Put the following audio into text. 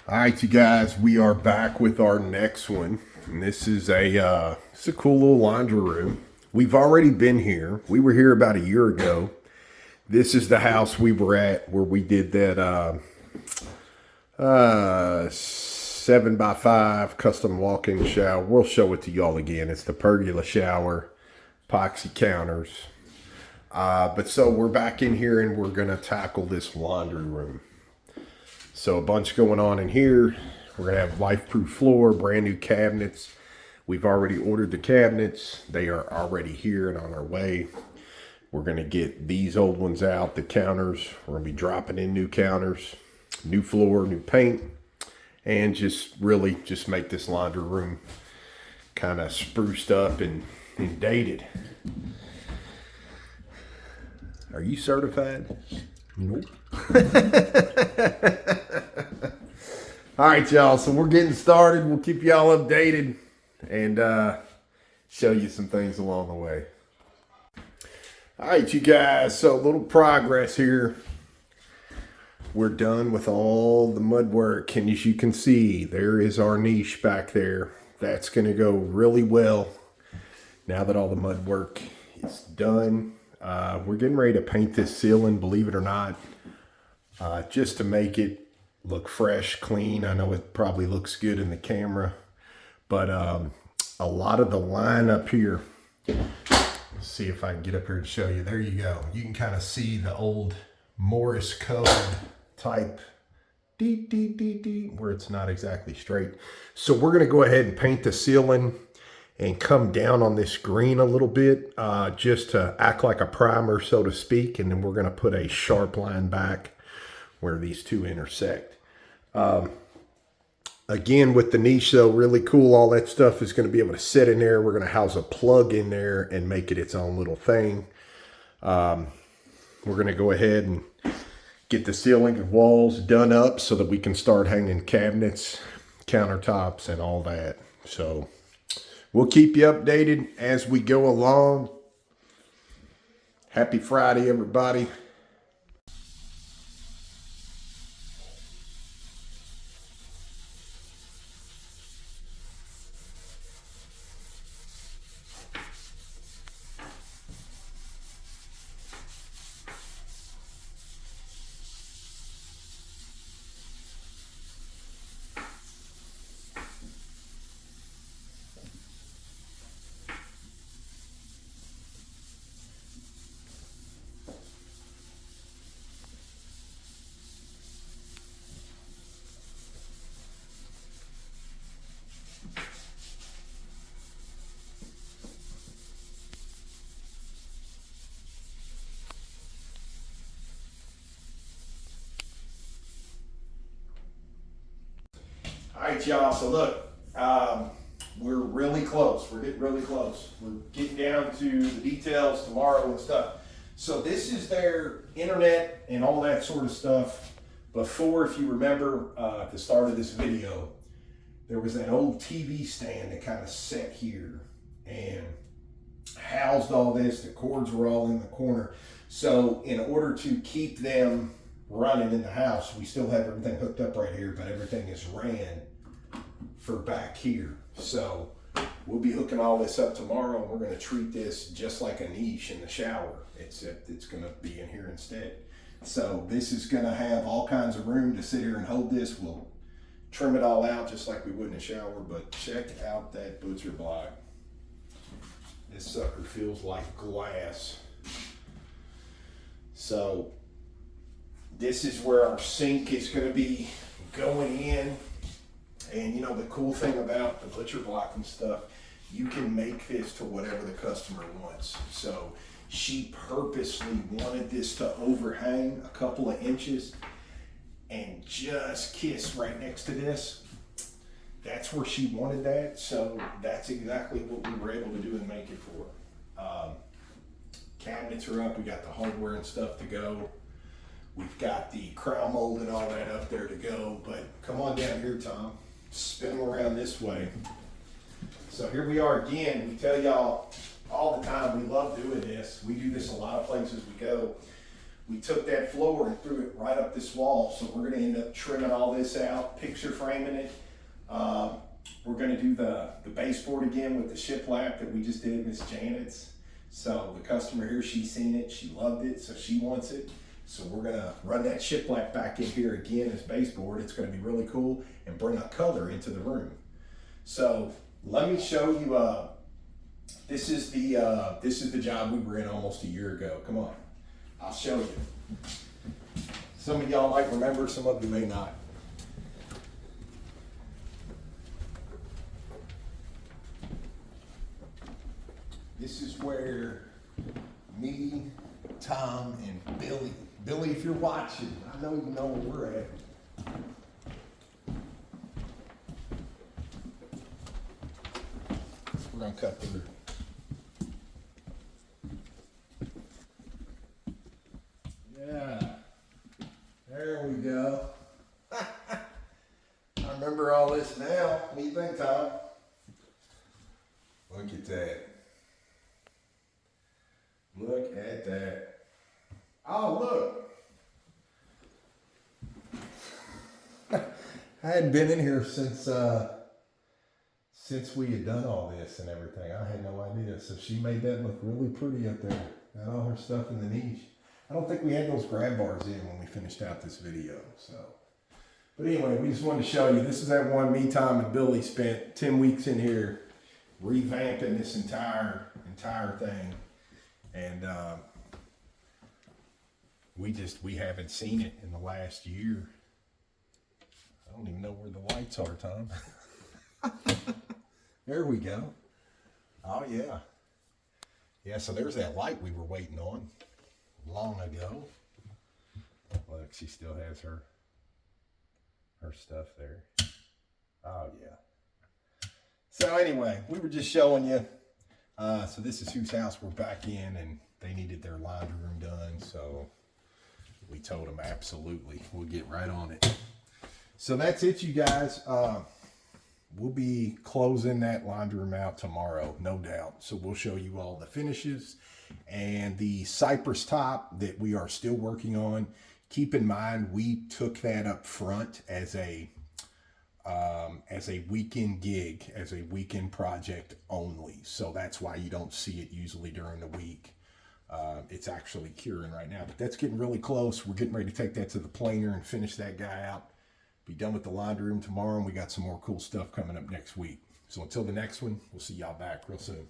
All right, you guys, we are back with our next one. And this is it's a cool little laundry room. We've already been here. We were here about a year ago. This is the house we were at where we did that 7x5 custom walk-in shower. We'll show it to y'all again. It's the pergola shower, epoxy counters. But so we're back in here and we're gonna tackle this laundry room. So a bunch going on in here. We're gonna have life-proof floor, brand new cabinets. We've already ordered the cabinets. They are already here and on our way. We're gonna get these old ones out, the counters. We're gonna be dropping in new counters, new floor, new paint, and just really just make this laundry room kind of spruced up and dated. Are you certified? Nope. All right, y'all. So we're getting started. We'll keep y'all updated and show you some things along the way. All right, you guys. So a little progress here. We're done with all the mud work. And as you can see, there is our niche back there. That's going to go really well now that all the mud work is done. We're getting ready to paint this ceiling, believe it or not, just to make it look fresh, clean. I know it probably looks good in the camera, but a lot of the line up here, let's see if I can get up here to show you. There you go. You can kind of see the old Morse code type where it's not exactly straight. So we're going to go ahead and paint the ceiling and come down on this green a little bit, just to act like a primer, so to speak. And then we're going to put a sharp line back where these two intersect. Again, with the niche though, really cool. All that stuff is going to be able to sit in there. We're going to house a plug in there and make it its own little thing. We're going to go ahead and get the ceiling and walls done up so that we can start hanging cabinets, countertops, and all that. So we'll keep you updated as we go along. Happy Friday, everybody. All right, y'all. So look, we're really close. We're getting really close. We're getting down to the details tomorrow and stuff. So this is their internet and all that sort of stuff. Before, if you remember, at the start of this video, there was that old TV stand that kind of sat here and housed all this. The cords were all in the corner. So in order to keep them running in the house, we still have everything hooked up right here, but everything is ran for back here. So we'll be hooking all this up tomorrow, and we're going to treat this just like a niche in the shower, except it's going to be in here instead. So this is going to have all kinds of room to sit here and hold this. We'll trim it all out just like we would in a shower, but check out that butcher block. This sucker feels like glass. So this is where our sink is going to be going in. And you know, the cool thing about the butcher block and stuff, you can make this to whatever the customer wants. So she purposely wanted this to overhang a couple of inches and just kiss right next to this. That's where she wanted that. So that's exactly what we were able to do and make it for. Cabinets are up. We got the hardware and stuff to go. We've got the crown mold and all that up there to go. But come on down here, Tom. Spin them around this way. So here we are again. We tell y'all all the time we love doing this. We do this a lot of places we go. We took that floor and threw it right up this wall. So we're gonna end up trimming all this out, picture framing it. We're gonna do the baseboard again with the shiplap that we just did, Miss Janet's. So the customer here, she's seen it, she loved it, so she wants it. So we're gonna run that shiplap back in here again as baseboard. It's gonna be really cool and bring a color into the room. So let me show you, this is the job we were in almost a year ago. Come on, I'll show you. Some of y'all might remember, some of you may not. This is where me, Tom, and Billy, if you're watching, I know you know where we're at. We're gonna cut through. Yeah, there we go. I remember all this now. What do you think, Tom? Look at that. Look at that. Oh, look. I hadn't been in here since we had done all this and everything. I had no idea. So she made that look really pretty up there. Got all her stuff in the niche. I don't think we had those grab bars in when we finished out this video. So, but anyway, we just wanted to show you. This is that one me, Tom, and Billy spent 10 weeks in here revamping this entire thing. And we haven't seen it in the last year. I don't even know where the lights are, Tom. There we go. Oh yeah. Yeah, so there's that light we were waiting on long ago. Look, she still has her stuff there. Oh yeah. So anyway, we were just showing you. So this is whose house we're back in, and they needed their laundry room done, so we told them absolutely, we'll get right on it. So that's it, you guys. We'll be closing that laundry room out tomorrow, no doubt. So we'll show you all the finishes and the cypress top that we are still working on. Keep in mind, we took that up front as a weekend gig, as a weekend project only. So that's why you don't see it usually during the week. It's actually curing right now, but that's getting really close. We're getting ready to take that to the planer and finish that guy out. Be done with the laundry room tomorrow, and we got some more cool stuff coming up next week. So until the next one, we'll see y'all back real soon.